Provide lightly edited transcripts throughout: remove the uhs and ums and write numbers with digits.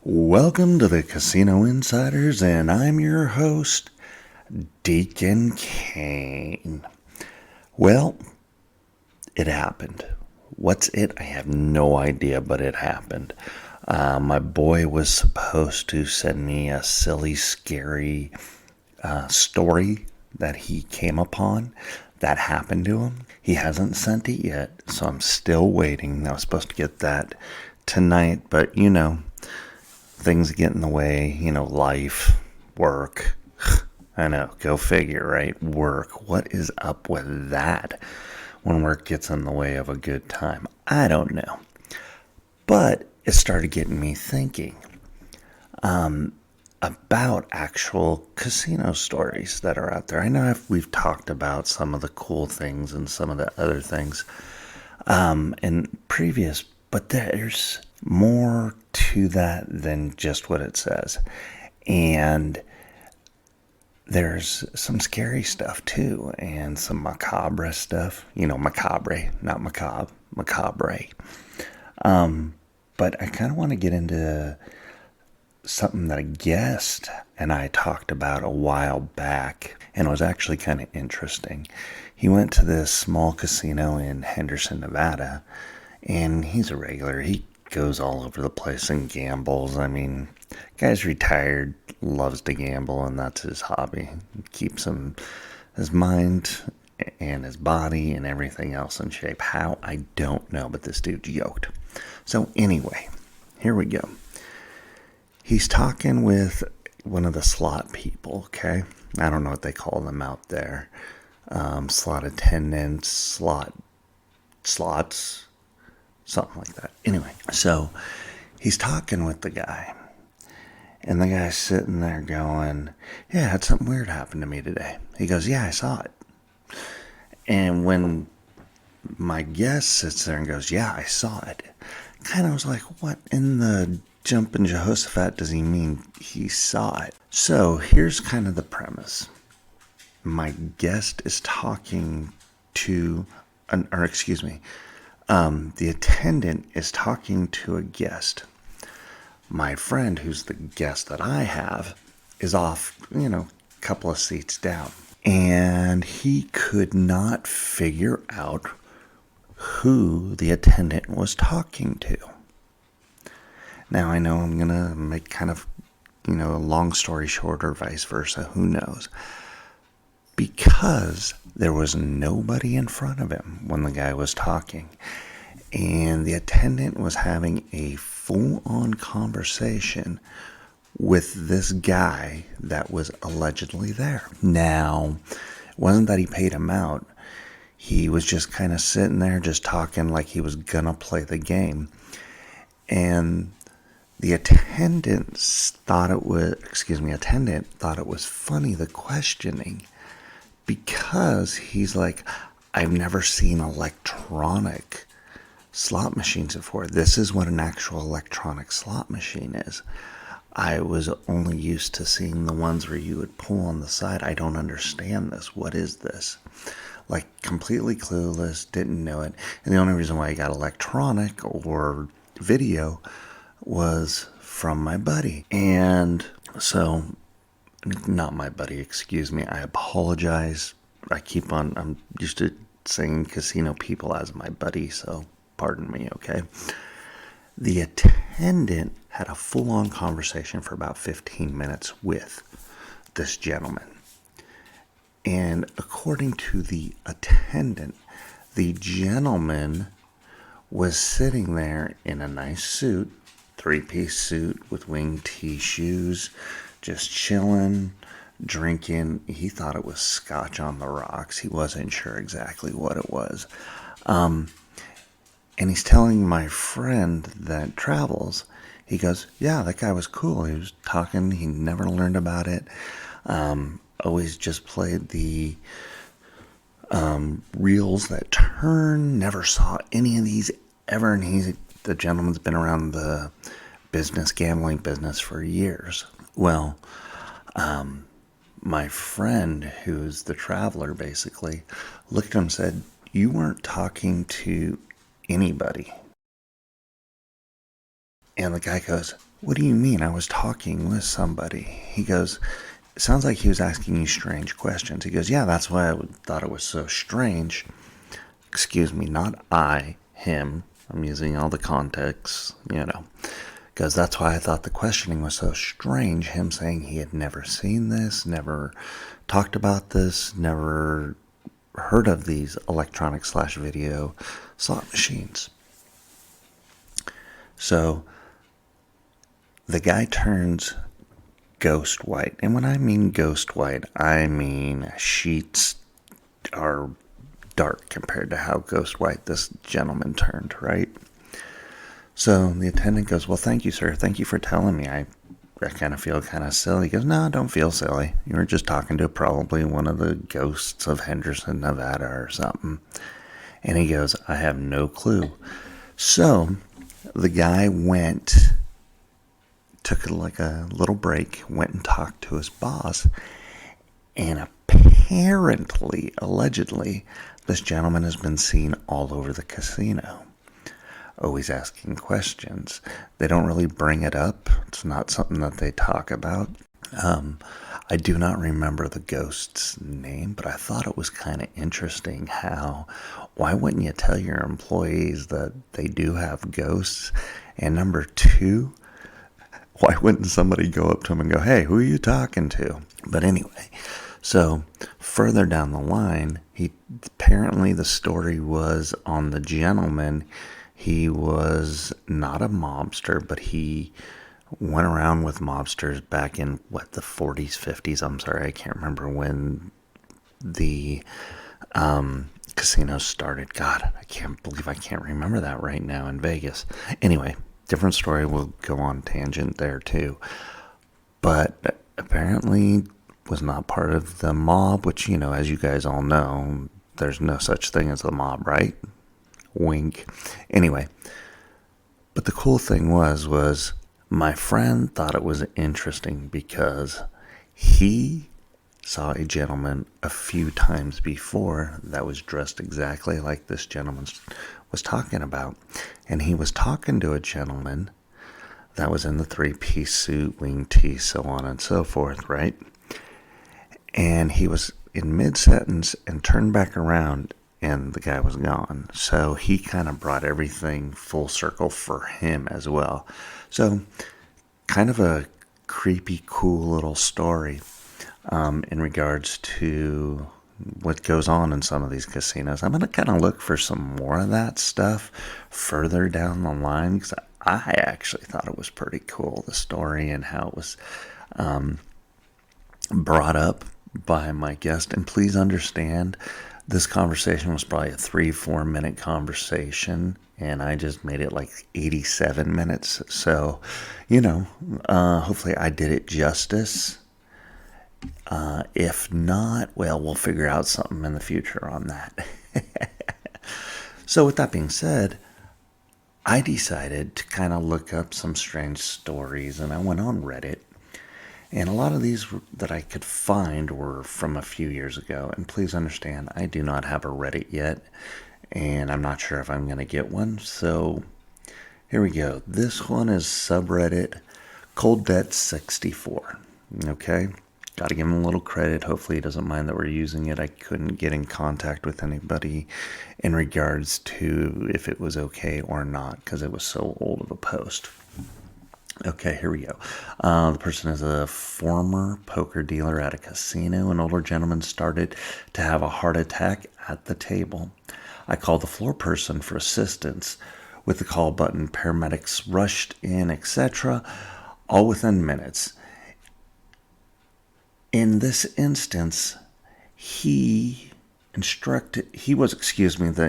Welcome to the Casino Insiders, and I'm your host, Deacon Kane. Well, it happened. What's it? I have no idea, but it happened. My boy was supposed to send me a silly, scary story that he came upon that happened to him. He hasn't sent it yet, so I'm still waiting. I was supposed to get that tonight, but things get in the way, life, work. I know, go figure, right? Work. What is up with that when work gets in the way of a good time? I don't know. But it started getting me thinking about actual casino stories that are out there. I know we've talked about some of the cool things and some of the other things in previous, but there's more to that than just what it says. And there's some scary stuff too, and some macabre stuff. Macabre, not macabre, macabre. But I kind of want to get into something that a guest and I talked about a while back, and it was actually kind of interesting. He went to this small casino in Henderson, Nevada, and he's a regular. He goes all over the place and gambles. I mean, guy's retired, loves to gamble, and that's his hobby. It keeps his mind and his body and everything else in shape. How? I don't know, but this dude's yoked. So anyway, here we go. He's talking with one of the slot people, okay? I don't know what they call them out there. Slot attendants, slots, something like that. Anyway, so he's talking with the guy. And the guy's sitting there going, yeah, I had something weird happen to me today. He goes, yeah, I saw it. And when my guest sits there and goes, yeah, I saw it, kind of was like, what in the jumping Jehoshaphat does he mean he saw it? So here's kind of the premise. My guest is talking to, the attendant is talking to a guest. My friend, who's the guest that I have, is off, a couple of seats down. And he could not figure out who the attendant was talking to. Now, I know I'm going to make kind of, a long story short or vice versa. Who knows? Because there was nobody in front of him when the guy was talking. And the attendant was having a full-on conversation with this guy that was allegedly there. Now, it wasn't that he paid him out. He was just kind of sitting there just talking like he was going to play the game. And the attendant thought it was funny, the questioning, because he's like, I've never seen electronic slot machines before. This is what an actual electronic slot machine is. I was only used to seeing the ones where you would pull on the side. I don't understand this. What is this? Like, completely clueless, didn't know it. And the only reason why I got electronic or video was from my buddy. And so, not my buddy, excuse me. I apologize. I'm used to saying casino people as my buddy, so pardon me, okay? The attendant had a full-on conversation for about 15 minutes with this gentleman. And according to the attendant, the gentleman was sitting there in a nice suit, three-piece suit with wing tee shoes, just chilling, drinking. He thought it was scotch on the rocks. He wasn't sure exactly what it was. And he's telling my friend that travels, he goes, yeah, that guy was cool. He was talking. He never learned about it. Always just played the reels that turn. Never saw any of these ever. And the gentleman's been around the gambling business for years. Well, my friend, who's the traveler, basically looked at him and said, you weren't talking to anybody. And the guy goes, "What do you mean? I was talking with somebody." He goes, "It sounds like he was asking you strange questions." He goes, "Yeah, that's why thought it was so strange." Excuse me, not I, him. I'm using all the context, because that's why I thought the questioning was so strange. Him saying he had never seen this, never talked about this, never heard of these electronic slash video slot machines. So the guy turns ghost white. And when I mean ghost white, I mean sheets are dark compared to how ghost white this gentleman turned, right? So the attendant goes, "Well, thank you, sir. Thank you for telling me. I kind of feel kind of silly." He goes, "No, don't feel silly. You were just talking to probably one of the ghosts of Henderson, Nevada or something." And he goes, "I have no clue." So the guy took like a little break, went and talked to his boss, and apparently, allegedly, this gentleman has been seen all over the casino, always asking questions. They don't really bring it up. It's not something that they talk about. I do not remember the ghost's name, but I thought it was kind of interesting how, why wouldn't you tell your employees that they do have ghosts? And number two, why wouldn't somebody go up to him and go, "Hey, who are you talking to?" But anyway, so further down the line, apparently the story was on the gentleman. He was not a mobster, but he went around with mobsters back in the 40s, 50s. I'm sorry, I can't remember when the casinos started. God, I can't believe I can't remember that right now in Vegas. Anyway, different story. We'll go on tangent there too. But apparently was not part of the mob, which, as you guys all know, there's no such thing as the mob, right? Wink. Anyway, but the cool thing was my friend thought it was interesting because he saw a gentleman a few times before that was dressed exactly like this gentleman was talking about. And he was talking to a gentleman that was in the three-piece suit, wing tee, so on and so forth, right? And he was in mid-sentence and turned back around, and the guy was gone. So he kind of brought everything full circle for him as well. So kind of a creepy, cool little story in regards to what goes on in some of these casinos. I'm going to kind of look for some more of that stuff further down the line because I actually thought it was pretty cool, the story and how it was brought up by my guest. And please understand, this conversation was probably a 3-4 minute conversation, and I just made it like 87 minutes. So, hopefully I did it justice. If not, well, we'll figure out something in the future on that. So with that being said, I decided to kind of look up some strange stories, and I went on Reddit. And a lot of these that I could find were from a few years ago. And please understand, I do not have a Reddit yet, and I'm not sure if I'm going to get one. So here we go. This one is subreddit Cold Debt 64. Okay? Got to give him a little credit. Hopefully he doesn't mind that we're using it. I couldn't get in contact with anybody in regards to if it was okay or not because it was so old of a post. Okay, here we go. The person is a former poker dealer at a casino. An older gentleman started to have a heart attack at the table. I called the floor person for assistance. With the call button, paramedics rushed in, etc., all within minutes. In this instance, the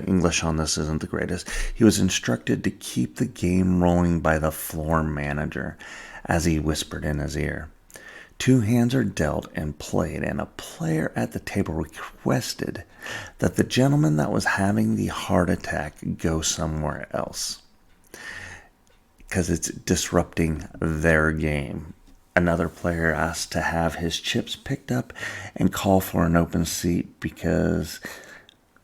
English on this isn't the greatest. He was instructed to keep the game rolling by the floor manager, as he whispered in his ear. 2 hands are dealt and played, and a player at the table requested that the gentleman that was having the heart attack go somewhere else because it's disrupting their game. Another player asked to have his chips picked up and call for an open seat because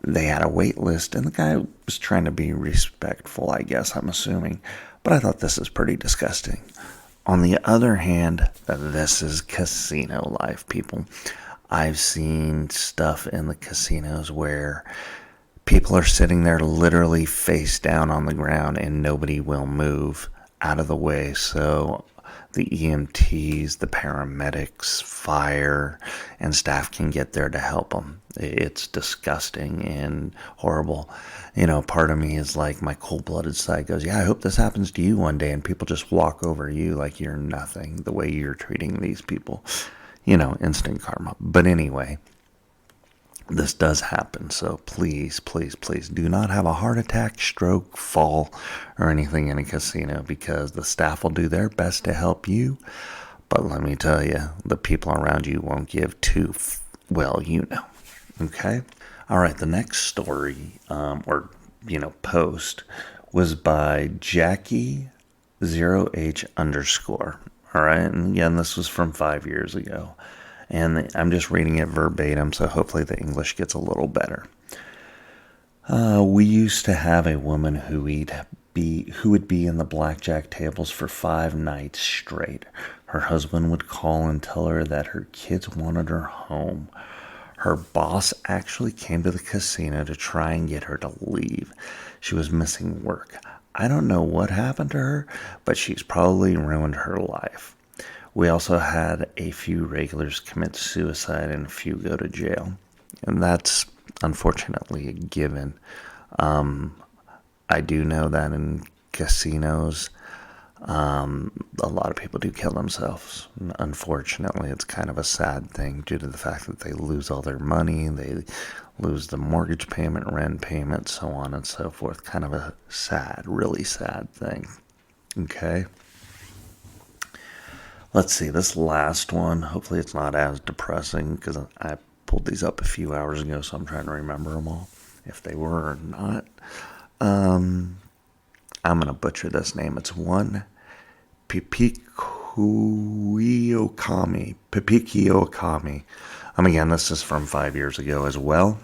they had a wait list, and the guy was trying to be respectful, I guess, I'm assuming. But I thought this is pretty disgusting. On the other hand, this is casino life, people. I've seen stuff in the casinos where people are sitting there literally face down on the ground and nobody will move out of the way. So the EMTs, the paramedics, fire, and staff can get there to help them. It's disgusting and horrible. Part of me is like, my cold-blooded side goes, yeah, I hope this happens to you one day, and people just walk over you like you're nothing, the way you're treating these people. Instant karma. But anyway, this does happen, so please, please, please do not have a heart attack, stroke, fall, or anything in a casino, because the staff will do their best to help you, but let me tell you, the people around you won't give two, okay? All right, the next story, post, was by Jackie0H_. All right, and again, this was from 5 years ago. And I'm just reading it verbatim, so hopefully the English gets a little better. We used to have a woman who would be in the blackjack tables for 5 nights straight. Her husband would call and tell her that her kids wanted her home. Her boss actually came to the casino to try and get her to leave. She was missing work. I don't know what happened to her, but she's probably ruined her life. We also had a few regulars commit suicide and a few go to jail. And that's unfortunately a given. I do know that in casinos, a lot of people do kill themselves. Unfortunately, it's kind of a sad thing due to the fact that they lose all their money, they lose the mortgage payment, rent payment, so on and so forth. Kind of a sad, really sad thing. Okay? Let's see, this last one, hopefully it's not as depressing, because I pulled these up a few hours ago, so I'm trying to remember them all, if they were or not. I'm going to butcher this name. It's one Pipiki-Okami. Again, this is from 5 years ago as well.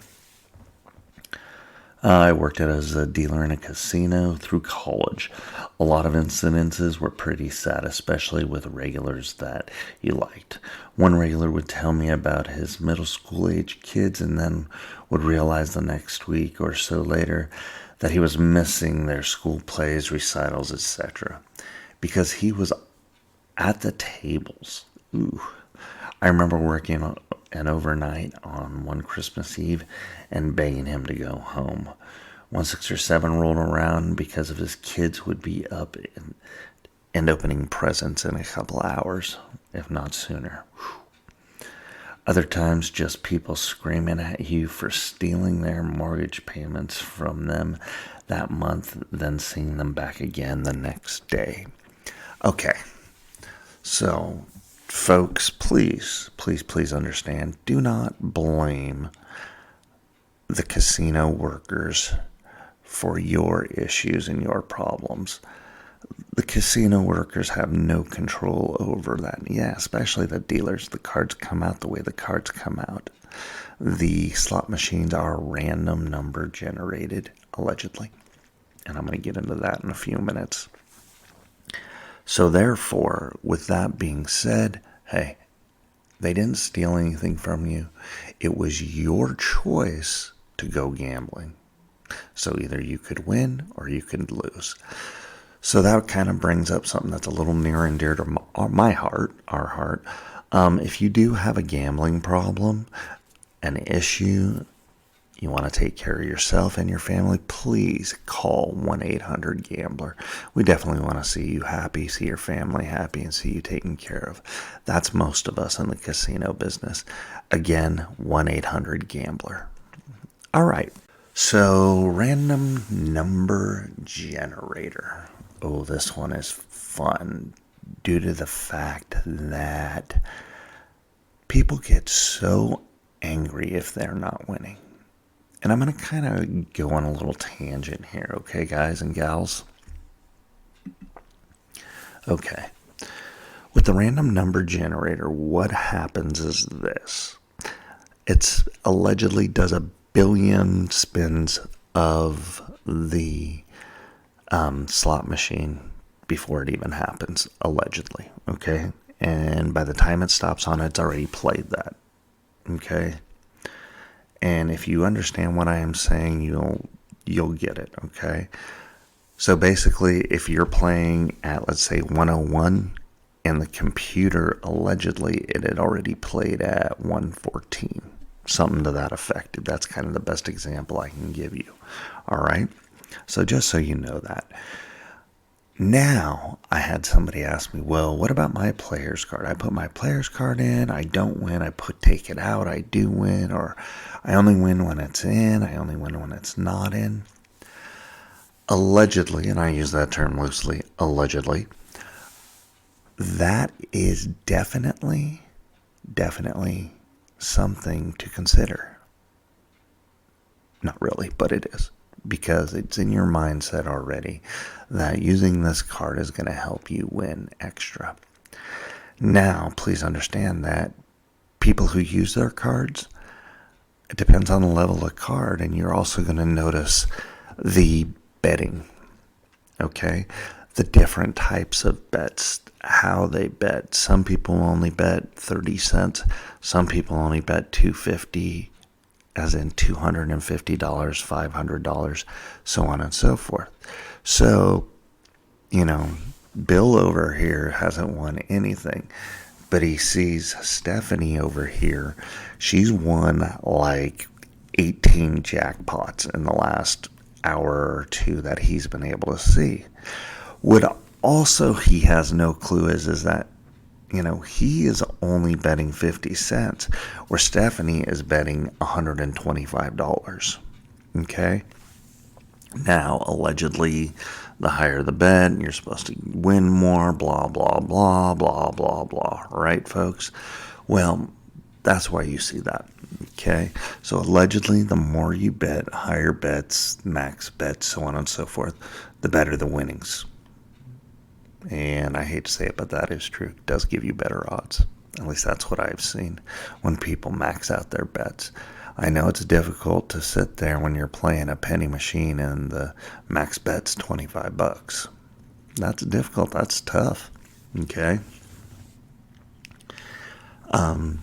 I worked as a dealer in a casino through college. A lot of incidences were pretty sad, especially with regulars that he liked. One regular would tell me about his middle school age kids and then would realize the next week or so later that he was missing their school plays, recitals, etc. because he was at the tables. Ooh. I remember working an overnight on one Christmas Eve and begging him to go home. 6 or 7 rolled around because of his kids would be up and opening presents in a couple hours, if not sooner. Other times, just people screaming at you for stealing their mortgage payments from them that month, then seeing them back again the next day. Okay, so folks, please, please, please understand, do not blame the casino workers for your issues and your problems. The casino workers have no control over that. Yeah, especially the dealers. The cards come out the way the cards come out. The slot machines are random number generated, allegedly. And I'm going to get into that in a few minutes. So therefore, with that being said, hey, they didn't steal anything from you. It was your choice to go gambling. So either you could win or you could lose. So that kind of brings up something that's a little near and dear to my heart, our heart. If you do have a gambling problem, an issue, you want to take care of yourself and your family, please call 1-800-GAMBLER. We definitely want to see you happy, see your family happy, and see you taken care of. That's most of us in the casino business. Again, 1-800-GAMBLER. All right. So, random number generator. Oh, this one is fun due to the fact that people get so angry if they're not winning. And I'm going to kind of go on a little tangent here, okay, guys and gals? Okay. With the random number generator, what happens is this. It's allegedly does 1 billion spins of the slot machine before it even happens, allegedly, okay? And by the time it stops on, it's already played that, okay? And if you understand what I am saying, you'll get it, okay? So basically, if you're playing at, let's say, 101, and the computer, allegedly, it had already played at 114, something to that effect. That's kind of the best example I can give you, all right? So just so you know that. Now, I had somebody ask me, well, what about my player's card? I put my player's card in, I don't win, take it out, I do win, or I only win when it's in, I only win when it's not in. Allegedly, and I use that term loosely, allegedly, that is definitely something to consider. Not really, but it is. Because it's in your mindset already that using this card is going to help you win extra. Now, please understand that people who use their cards, it depends on the level of card, and you're also going to notice the betting, okay? The different types of bets, how they bet. Some people only bet 30 cents. Some people only bet $2.50, as in $250, $500, so on and so forth. So, Bill over here hasn't won anything, but he sees Stephanie over here. She's won like 18 jackpots in the last hour or two that he's been able to see. What also he has no clue is that, he is only betting 50 cents, where Stephanie is betting $125. Okay? Now, allegedly, the higher the bet, you're supposed to win more, blah, blah, blah, blah, blah, blah. Right, folks? Well, that's why you see that. Okay? So, allegedly, the more you bet, higher bets, max bets, so on and so forth, the better the winnings. And I hate to say it, but that is true. It does give you better odds. At least that's what I've seen when people max out their bets. I know it's difficult to sit there when you're playing a penny machine and the max bet's $25. That's difficult. That's tough. Okay? So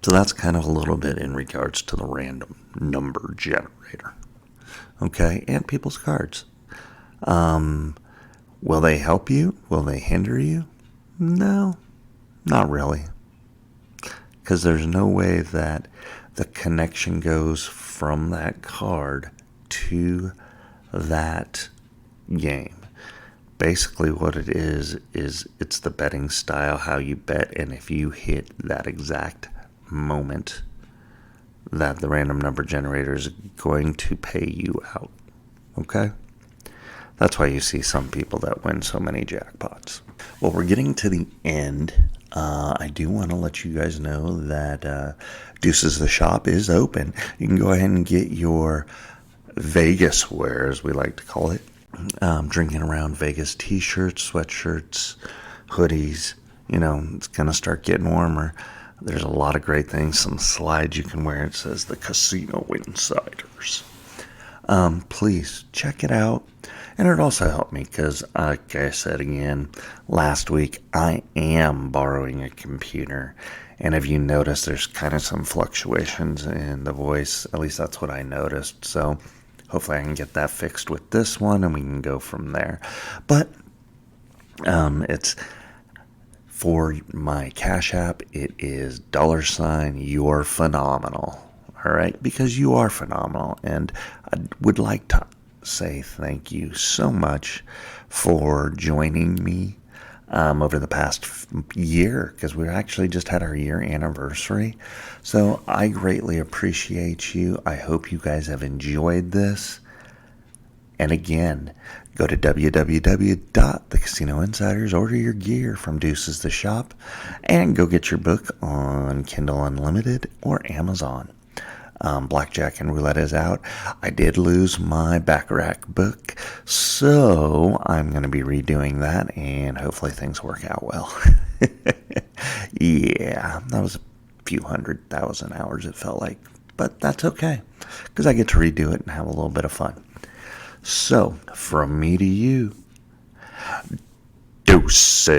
that's kind of a little bit in regards to the random number generator. Okay? And people's cards. Will they help you? Will they hinder you? No, not really. Because there's no way that the connection goes from that card to that game. Basically what it is it's the betting style, how you bet, and if you hit that exact moment that the random number generator is going to pay you out. Okay? That's why you see some people that win so many jackpots. Well, we're getting to the end. I do want to let you guys know that Deuces the Shop is open. You can go ahead and get your Vegas wear, as we like to call it. Drinking Around Vegas t-shirts, sweatshirts, hoodies. It's going to start getting warmer. There's a lot of great things. Some slides you can wear. It says the Casino Insiders. Please check it out. And it also helped me because, like I said again, last week, I am borrowing a computer. And if you notice, there's kind of some fluctuations in the voice. At least that's what I noticed. So hopefully I can get that fixed with this one and we can go from there. But it's for my Cash App. It is $ you're phenomenal. All right, because you are phenomenal, and I would like to say thank you so much for joining me over the past year, because we actually just had our year anniversary. So I greatly appreciate you. I hope you guys have enjoyed this. And again, go to www.thecasino Insiders, order your gear from Deuces the Shop, and go get your book on Kindle Unlimited or Amazon. Blackjack and Roulette is out. I did lose my Baccarat book, so I'm going to be redoing that, and hopefully things work out well. Yeah, that was a few 100,000 hours, it felt like. But that's okay, because I get to redo it and have a little bit of fun. So, from me to you, Deuces.